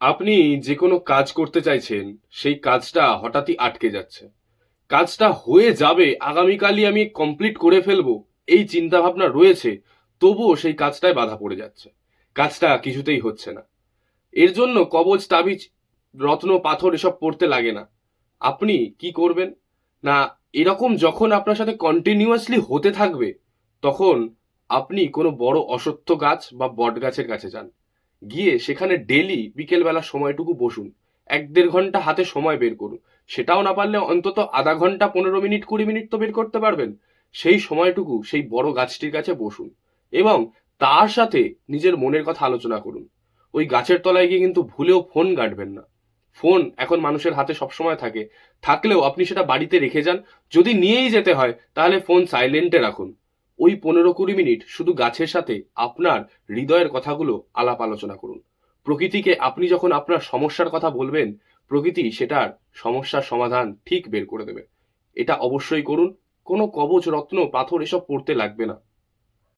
আপনি যে কোনো কাজ করতে চাইছেন, সেই কাজটা হঠাৎই আটকে যাচ্ছে। কাজটা হয়ে যাবে, আগামীকালই আমি কমপ্লিট করে ফেলবো, এই চিন্তাভাবনা রয়েছে, তবুও সেই কাজটায় বাধা পড়ে যাচ্ছে। কাজটা কিছুতেই হচ্ছে না। এর জন্য কবচ, তাবিজ, রত্ন, পাথর এসব পড়তে লাগে না। আপনি কি করবেন? না, এরকম যখন আপনার সাথে কন্টিনিউয়াসলি হতে থাকবে, তখন আপনি কোনো বড় অশ্বত্থ গাছ বা বট গাছের কাছে যান। গিয়ে সেখানে ডেলি বিকেলবেলা সময়টুকু বসুন। ১-১.৫ ঘন্টা হাতে সময় বের করুন। সেটাও না পারলে অন্তত আধা ঘন্টা, ১৫ মিনিট, ২০ মিনিট তো বের করতে পারবেন। সেই সময়টুকু সেই বড় গাছটির কাছে বসুন এবং তার সাথে নিজের মনের কথা আলোচনা করুন। ওই গাছের তলায় গিয়ে কিন্তু ভুলেও ফোন ঘাঁটবেন না। ফোন এখন মানুষের হাতে সবসময় থাকে। থাকলেও আপনি সেটা বাড়িতে রেখে যান। যদি নিয়েই যেতে হয় তাহলে ফোন সাইলেন্টে রাখুন। ওই ১৫-২০ মিনিট শুধু গাছের সাথে আপনার হৃদয়ের কথাগুলো আলাপ আলোচনা করুন। প্রকৃতিকে আপনি যখন আপনার সমস্যার কথা বলবেন, প্রকৃতি সেটার সমস্যার সমাধান ঠিক বের করে দেবে। এটা অবশ্যই করুন। কোনো কবচ, রত্ন, পাথর এসব পড়তে লাগবে না।